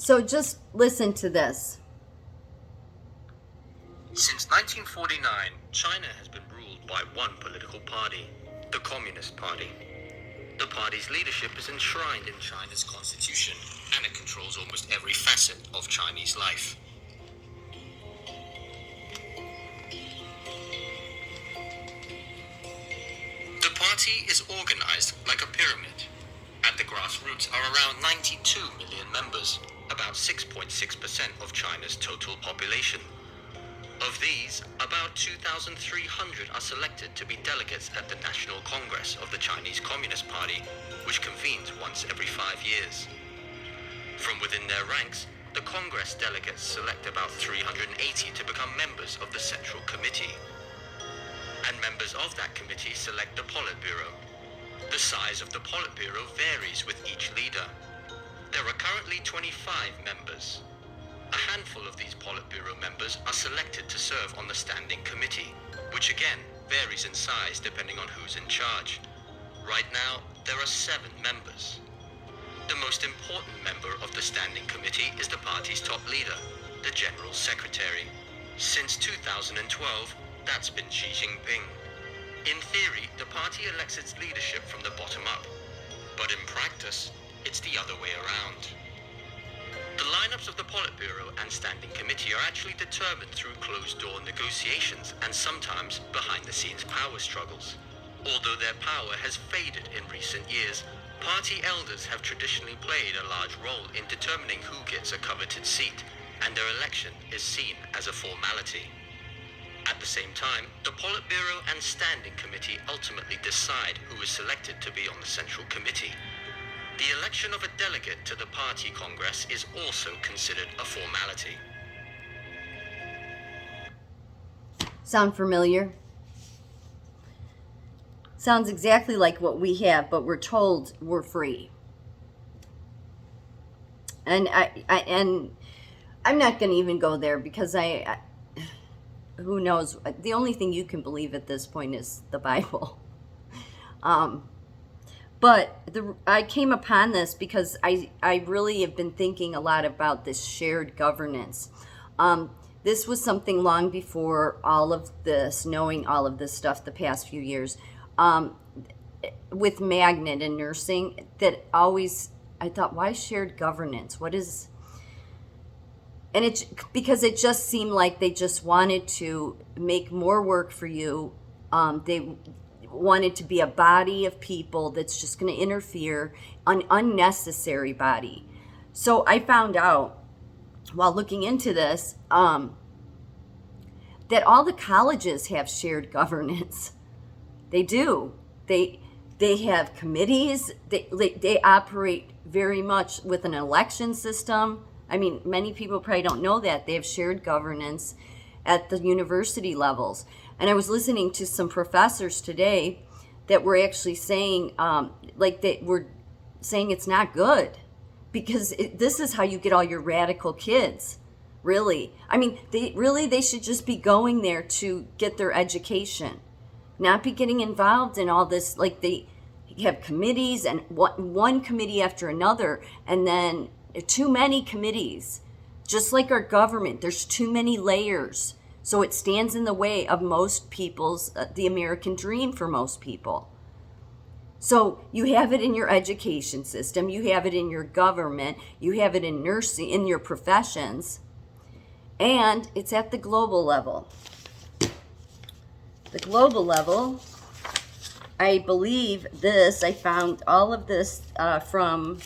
So just listen to this. Since 1949, China has been ruled by one political party, the Communist Party. The party's leadership is enshrined in China's constitution, and it controls almost every facet of Chinese life. The party is organized like a pyramid. At the grassroots are around 92 million members, about 6.6% of China's total population. Of these, about 2,300 are selected to be delegates at the National Congress of the Chinese Communist Party, which convenes once every 5 years. From within their ranks, the Congress delegates select about 380 to become members of the Central Committee. And members of that committee select the Politburo. The size of the Politburo varies with each leader. There are currently 25 members. A handful of these Politburo members are selected to serve on the Standing Committee, which again varies in size depending on who's in charge. Right now, there are 7 members. The most important member of the Standing Committee is the party's top leader, the General Secretary. Since 2012, that's been Xi Jinping. In theory, the party elects its leadership from the bottom up, but in practice, it's the other way around. The lineups of the Politburo and Standing Committee are actually determined through closed-door negotiations and sometimes behind-the-scenes power struggles. Although their power has faded in recent years, party elders have traditionally played a large role in determining who gets a coveted seat, and their election is seen as a formality. At the same time, the Politburo and Standing Committee ultimately decide who is selected to be on the Central Committee. The election of a delegate to the party congress is also considered a formality. Sound familiar? Sounds exactly like what we have, but we're told we're free. And I'm not going to even go there because who knows? The only thing you can believe at this point is the Bible. But I came upon this because I really have been thinking a lot about this shared governance. This was something long before all of this, knowing all of this stuff the past few years, with magnet and nursing, that always, I thought, why shared governance? What is... And it's because it just seemed like they just wanted to make more work for you. They wanted to be a body of people that's just going to interfere, an unnecessary body. So I found out while looking into this that all the colleges have shared governance. They do. They have committees. They operate very much with an election system. I mean, many people probably don't know that. They have shared governance at the university levels. And I was listening to some professors today that were actually saying, they were saying it's not good because this is how you get all your radical kids. Really. I mean, they should just be going there to get their education, not be getting involved in all this. Like, they have committees and one committee after another, and then too many committees. Just like our government, there's too many layers. So it stands in the way of most people's, the American dream for most people. So you have it in your education system, you have it in your government, you have it in nursing, in your professions, and it's at the global level. The global level, I believe this, I found all of this from,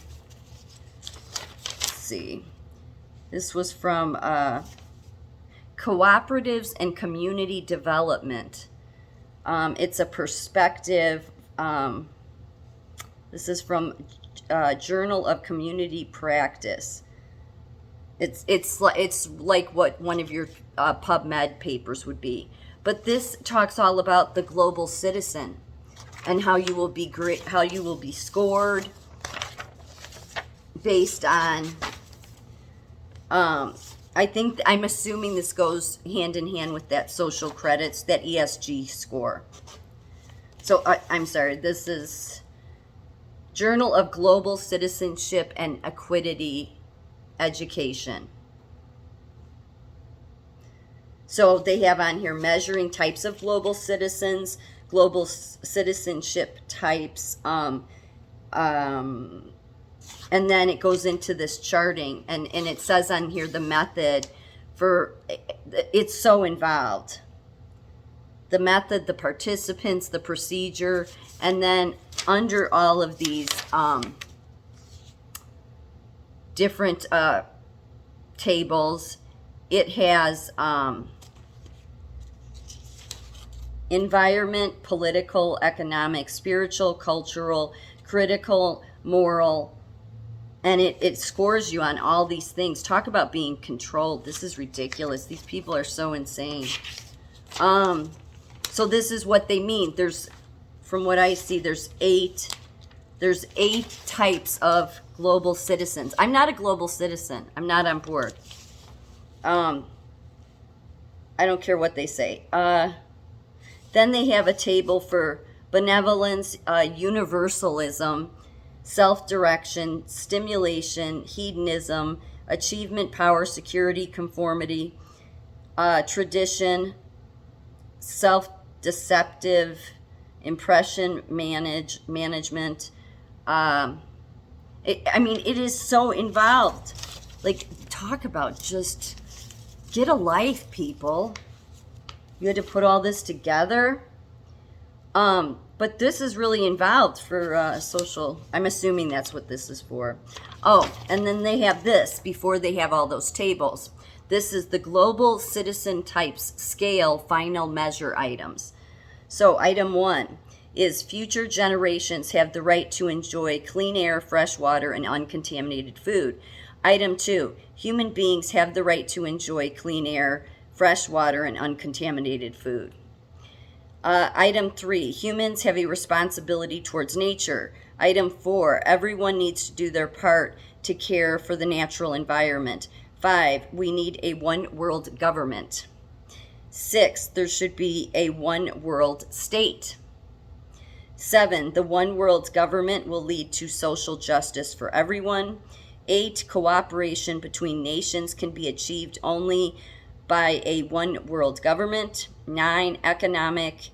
let's see, this was from Cooperatives and Community Development. It's a perspective. This is from Journal of Community Practice. It's like what one of your PubMed papers would be. But this talks all about the global citizen and how you will be how you will be scored based on. I'm assuming this goes hand in hand with that social credits, that ESG score. So I'm sorry, this is Journal of Global Citizenship and Equity education. So they have on here measuring types of global citizens, global citizenship types, and then it goes into this charting, and it says on here the method for, it's so involved. The method, the participants, the procedure, and then under all of these different tables, it has environment, political, economic, spiritual, cultural, critical, moral, and it scores you on all these things. Talk about being controlled. This is ridiculous. These people are so insane. So this is what they mean. There's, from what I see, there's eight types of global citizens. I'm not a global citizen. I'm not on board. I don't care what they say. Then they have a table for benevolence, universalism, self-direction, stimulation, hedonism, achievement, power, security, conformity, tradition, self-deceptive, impression, management. It is so involved. Like, talk about just get a life, people. You had to put all this together. But this is really involved for social. I'm assuming that's what this is for. Oh, and then they have this before they have all those tables. This is the Global Citizen Types Scale Final Measure items. So item 1 is future generations have the right to enjoy clean air, fresh water, and uncontaminated food. Item 2, human beings have the right to enjoy clean air, fresh water, and uncontaminated food. Item 3, humans have a responsibility towards nature. Item 4, everyone needs to do their part to care for the natural environment. 5, we need a one world government. 6, there should be a one world state. 7, the one world government will lead to social justice for everyone. 8, cooperation between nations can be achieved only by a one world government. 9, economic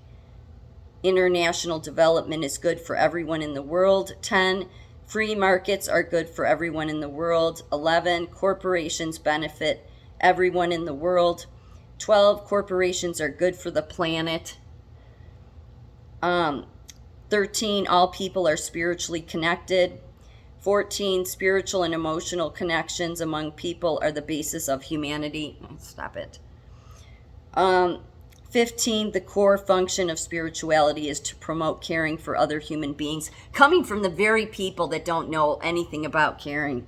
international development is good for everyone in the world. 10, free markets are good for everyone in the world. 11, corporations benefit everyone in the world. 12, corporations are good for the planet. 13, all people are spiritually connected. 14, spiritual and emotional connections among people are the basis of humanity. Stop it. 15, the core function of spirituality is to promote caring for other human beings, coming from the very people that don't know anything about caring.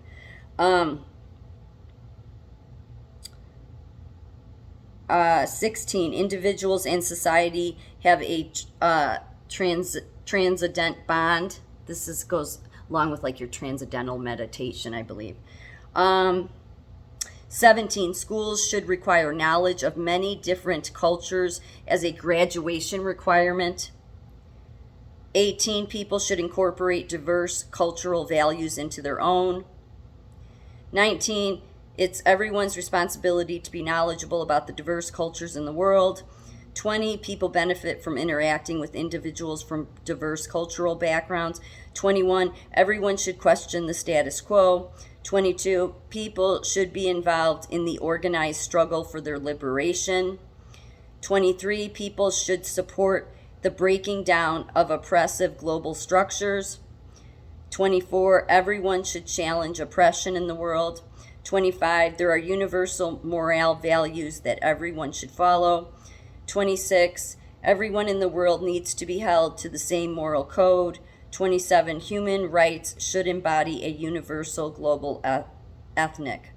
16, individuals and society have a transcendent bond. This goes along with like your transcendental meditation, I believe. 17, schools should require knowledge of many different cultures as a graduation requirement. 18, people should incorporate diverse cultural values into their own. 19, it's everyone's responsibility to be knowledgeable about the diverse cultures in the world. 20, people benefit from interacting with individuals from diverse cultural backgrounds. 21, everyone should question the status quo. 22, people should be involved in the organized struggle for their liberation. 23, people should support the breaking down of oppressive global structures. 24, everyone should challenge oppression in the world. 25, there are universal moral values that everyone should follow. 26, everyone in the world needs to be held to the same moral code. 27, human rights should embody a universal global ethic.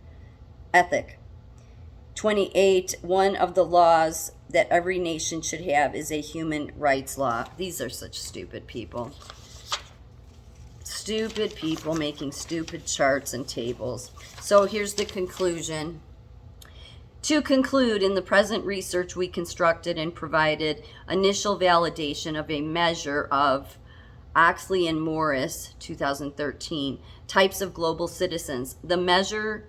28, one of the laws that every nation should have is a human rights law. These are such stupid people. Stupid people making stupid charts and tables. So here's the conclusion. To conclude, in the present research we constructed and provided initial validation of a measure of Oxley and Morris, 2013, types of global citizens. The measure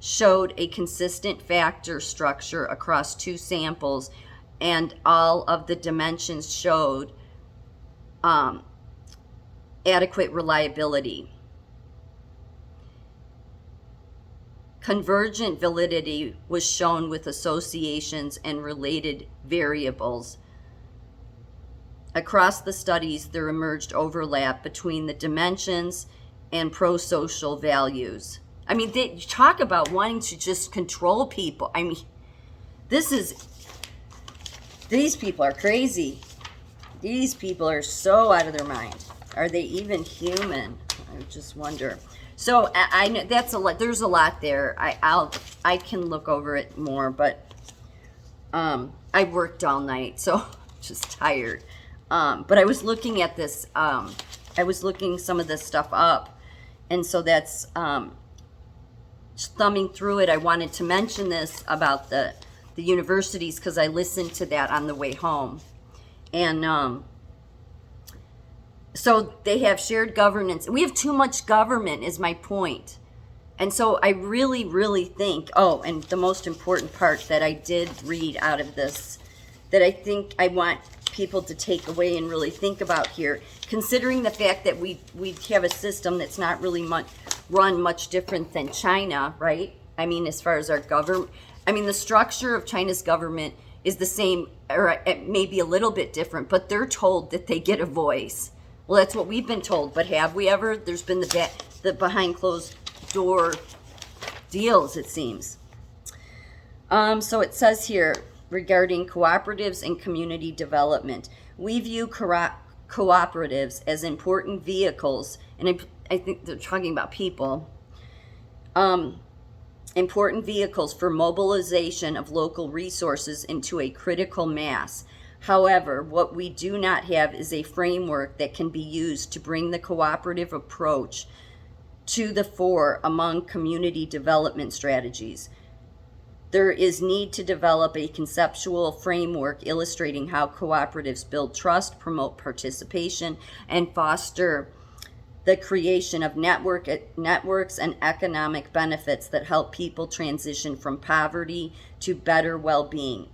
showed a consistent factor structure across 2 samples, and all of the dimensions showed adequate reliability. Convergent validity was shown with associations and related variables. Across the studies, there emerged overlap between the dimensions and pro-social values. I mean, they talk about wanting to just control people. I mean, these people are crazy. These people are so out of their mind. Are they even human? I just wonder. So I know that's a lot. There's a lot there. I can look over it more, but I worked all night, so I'm just tired. But I was looking at this. I was looking some of this stuff up, and so that's thumbing through it. I wanted to mention this about the universities because I listened to that on the way home, and so they have shared governance. We have too much government is my point. And so I really, really think, oh, and the most important part that I did read out of this, that I think I want people to take away and really think about here, considering the fact that we have a system that's not really run much different than China, right? I mean, as far as our government, I mean, the structure of China's government is the same, or maybe a little bit different, but they're told that they get a voice. Well, that's what we've been told, but have we ever? There's been the behind closed door deals, it seems. So it says here regarding cooperatives and community development, we view cooperatives as important vehicles, and I think they're talking about people, important vehicles for mobilization of local resources into a critical mass. However, what we do not have is a framework that can be used to bring the cooperative approach to the fore among community development strategies. There is need to develop a conceptual framework illustrating how cooperatives build trust, promote participation, and foster the creation of networks and economic benefits that help people transition from poverty to better well-being.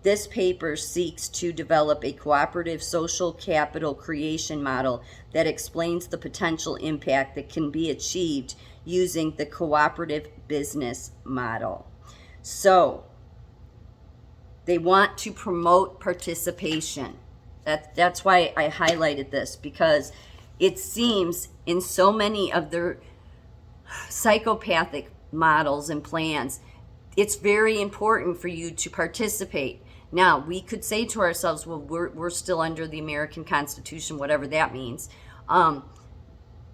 This paper seeks to develop a cooperative social capital creation model that explains the potential impact that can be achieved using the cooperative business model. So, they want to promote participation. That's why I highlighted this, because it seems in so many of their psychopathic models and plans, it's very important for you to participate. Now, we could say to ourselves, well, we're still under the American Constitution, whatever that means,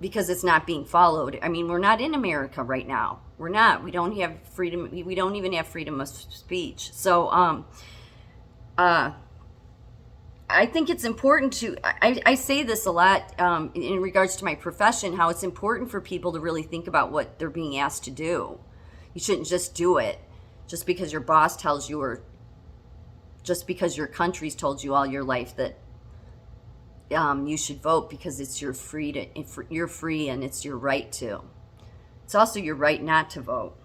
because it's not being followed. I mean, we're not in America right now. We're not. We don't have freedom. We don't even have freedom of speech. So I think it's important to, I say this a lot in regards to my profession, how it's important for people to really think about what they're being asked to do. You shouldn't just do it just because your boss tells you, or just because your country's told you all your life that you should vote because it's you're free and it's your right to. It's also your right not to vote.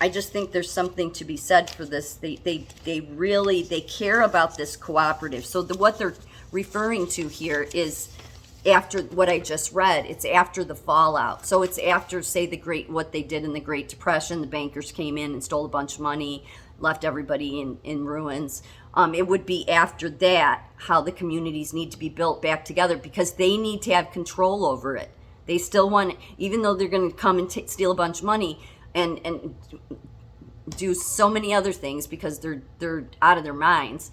I just think there's something to be said for this. They really care about this cooperative. So what they're referring to here is after what I just read. It's after the fallout. So it's after, say, what they did in the Great Depression. The bankers came in and stole a bunch of money, left everybody in ruins. It would be after that how the communities need to be built back together, because they need to have control over it. They still want, even though they're going to come and steal a bunch of money and do so many other things because they're out of their minds,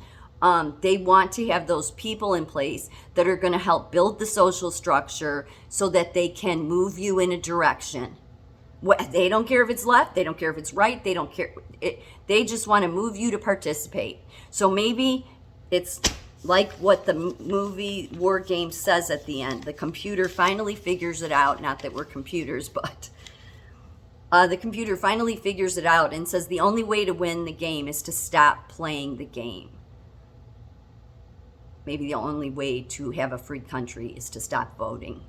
they want to have those people in place that are going to help build the social structure so that they can move you in a direction. They don't care if it's left, they don't care if it's right, they don't care. They just want to move you to participate. So maybe it's like what the movie War Games says at the end. The computer finally figures it out. Not that we're computers, but the computer finally figures it out and says the only way to win the game is to stop playing the game. Maybe the only way to have a free country is to stop voting.